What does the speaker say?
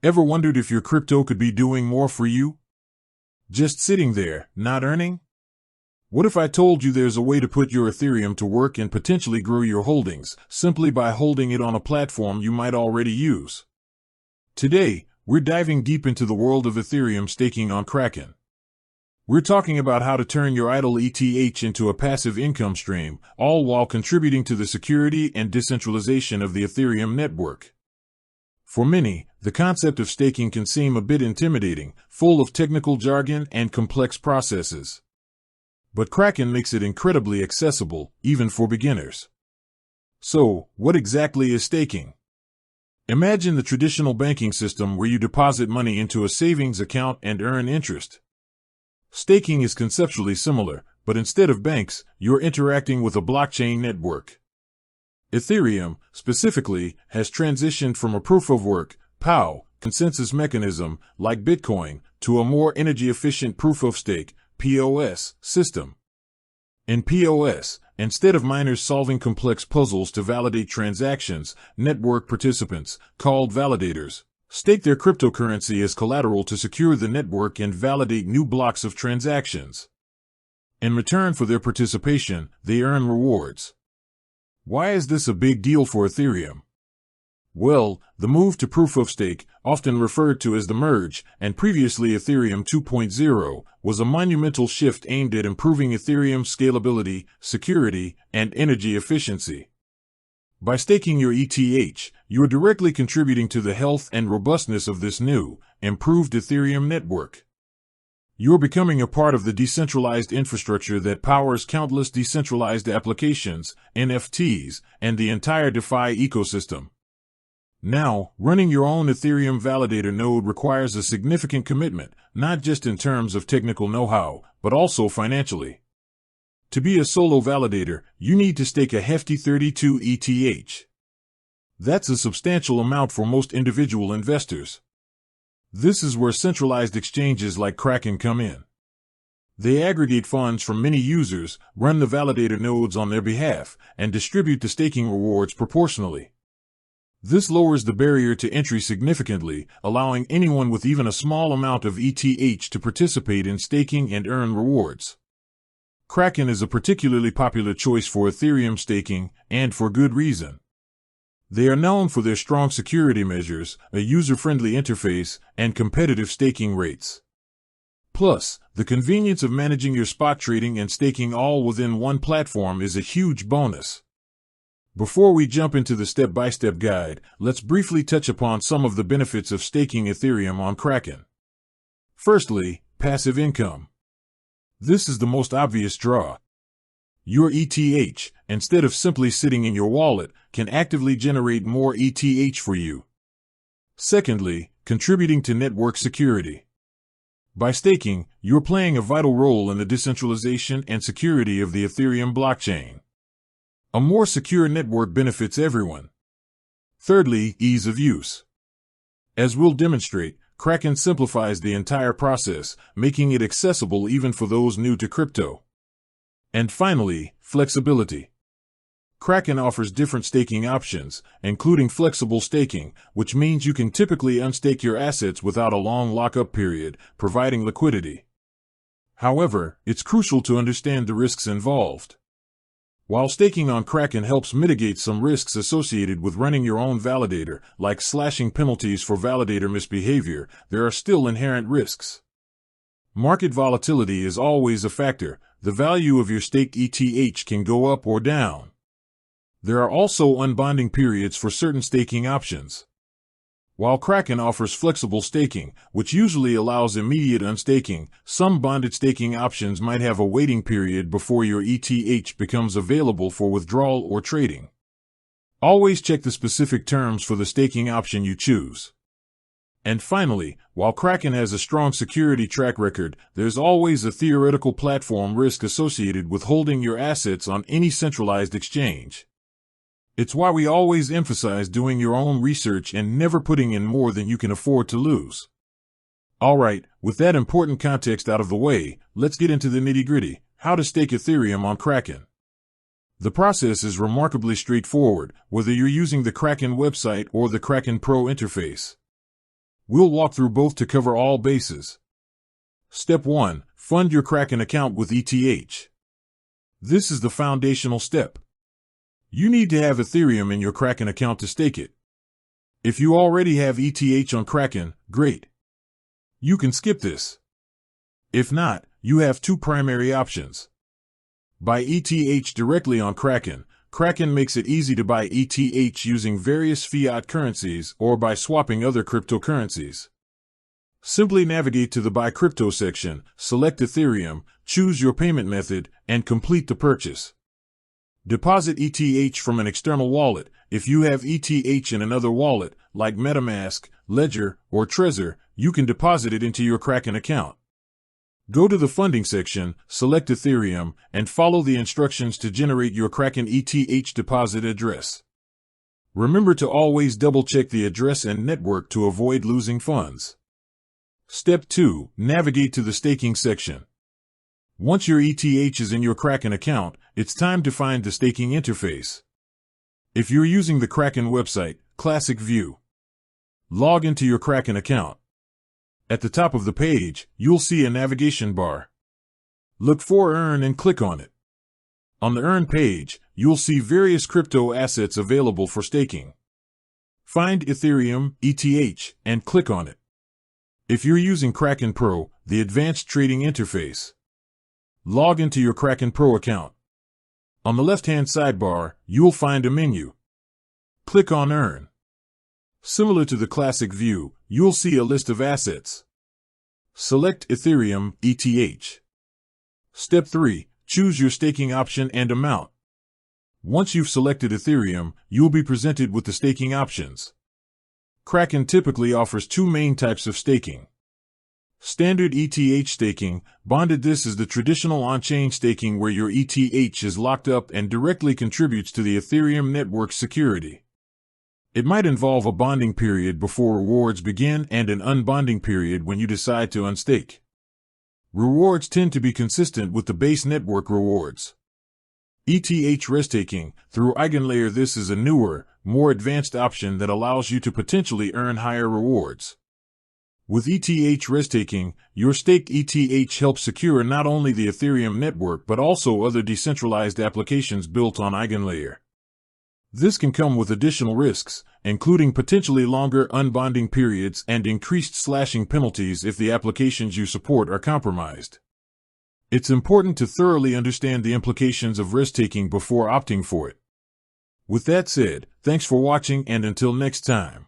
Ever wondered if your crypto could be doing more for you? Just sitting there, not earning? What if I told you there's a way to put your Ethereum to work and potentially grow your holdings, simply by holding it on a platform you might already use? Today, we're diving deep into the world of Ethereum staking on Kraken. We're talking about how to turn your idle ETH into a passive income stream, all while contributing to the security and decentralization of the Ethereum network. For many, the concept of staking can seem a bit intimidating, full of technical jargon and complex processes. But Kraken makes it incredibly accessible, even for beginners. So, what exactly is staking? Imagine the traditional banking system where you deposit money into a savings account and earn interest. Staking is conceptually similar, but instead of banks, you're interacting with a blockchain network. Ethereum, specifically, has transitioned from a proof-of-work (POW) consensus mechanism, like Bitcoin, to a more energy-efficient proof-of-stake (POS) system. In POS, instead of miners solving complex puzzles to validate transactions, network participants, called validators, stake their cryptocurrency as collateral to secure the network and validate new blocks of transactions. In return for their participation, they earn rewards. Why is this a big deal for Ethereum? Well, the move to proof-of-stake, often referred to as the merge, and previously Ethereum 2.0, was a monumental shift aimed at improving Ethereum's scalability, security, and energy efficiency. By staking your ETH, you are directly contributing to the health and robustness of this new, improved Ethereum network. You are becoming a part of the decentralized infrastructure that powers countless decentralized applications, NFTs, and the entire DeFi ecosystem. Now, running your own Ethereum validator node requires a significant commitment, not just in terms of technical know-how, but also financially. To be a solo validator, you need to stake a hefty 32 ETH. That's a substantial amount for most individual investors. This is where centralized exchanges like Kraken come in. They aggregate funds from many users, run the validator nodes on their behalf, and distribute the staking rewards proportionally. This lowers the barrier to entry significantly, allowing anyone with even a small amount of ETH to participate in staking and earn rewards. Kraken is a particularly popular choice for Ethereum staking, and for good reason. They are known for their strong security measures, a user-friendly interface, and competitive staking rates. Plus, the convenience of managing your spot trading and staking all within one platform is a huge bonus. Before we jump into the step-by-step guide, let's briefly touch upon some of the benefits of staking Ethereum on Kraken. Firstly, passive income. This is the most obvious draw. Your ETH, instead of simply sitting in your wallet, can actively generate more ETH for you. Secondly, contributing to network security. By staking, you're playing a vital role in the decentralization and security of the Ethereum blockchain. A more secure network benefits everyone. Thirdly, ease of use. As we'll demonstrate, Kraken simplifies the entire process, making it accessible even for those new to crypto. And finally, flexibility. Kraken offers different staking options, including flexible staking, which means you can typically unstake your assets without a long lockup period, providing liquidity. However, it's crucial to understand the risks involved. While staking on Kraken helps mitigate some risks associated with running your own validator, like slashing penalties for validator misbehavior, there are still inherent risks. Market volatility is always a factor. The value of your staked ETH can go up or down. There are also unbonding periods for certain staking options. While Kraken offers flexible staking, which usually allows immediate unstaking, some bonded staking options might have a waiting period before your ETH becomes available for withdrawal or trading. Always check the specific terms for the staking option you choose. And finally, while Kraken has a strong security track record, there's always a theoretical platform risk associated with holding your assets on any centralized exchange. It's why we always emphasize doing your own research and never putting in more than you can afford to lose. Alright, with that important context out of the way, let's get into the nitty-gritty, how to stake Ethereum on Kraken. The process is remarkably straightforward, whether you're using the Kraken website or the Kraken Pro interface. We'll walk through both to cover all bases. Step 1. Fund your Kraken account with ETH. This is the foundational step. You need to have Ethereum in your Kraken account to stake it. If you already have ETH on Kraken, great. You can skip this. If not, you have two primary options. Buy ETH directly on Kraken. Kraken makes it easy to buy ETH using various fiat currencies or by swapping other cryptocurrencies. Simply navigate to the Buy Crypto section, select Ethereum, choose your payment method, and complete the purchase. Deposit ETH from an external wallet. If you have ETH in another wallet, like MetaMask, Ledger, or Trezor, you can deposit it into your Kraken account. Go to the funding section, select Ethereum, and follow the instructions to generate your Kraken ETH deposit address. Remember to always double-check the address and network to avoid losing funds. Step 2. Navigate to the staking section. Once your ETH is in your Kraken account, it's time to find the staking interface. If you're using the Kraken website, Classic View. Log into your Kraken account. At the top of the page, you'll see a navigation bar. Look for Earn and click on it. On the Earn page, you'll see various crypto assets available for staking. Find Ethereum, ETH, and click on it. If you're using Kraken Pro, the advanced trading interface. Log into your Kraken Pro account. On the left-hand sidebar, you'll find a menu. Click on Earn. Similar to the classic view, you'll see a list of assets. Select Ethereum, ETH. Step 3. Choose your staking option and amount. Once you've selected Ethereum, you'll be presented with the staking options. Kraken typically offers two main types of staking. Standard ETH staking, bonded. This is the traditional on-chain staking where your ETH is locked up and directly contributes to the Ethereum network security. It might involve a bonding period before rewards begin and an unbonding period when you decide to unstake. Rewards tend to be consistent with the base network rewards. ETH restaking, through Eigenlayer. This is a newer, more advanced option that allows you to potentially earn higher rewards. With ETH restaking, your staked ETH helps secure not only the Ethereum network but also other decentralized applications built on Eigenlayer. This can come with additional risks, including potentially longer unbonding periods and increased slashing penalties if the applications you support are compromised. It's important to thoroughly understand the implications of risk-taking before opting for it. With that said, thanks for watching, and until next time.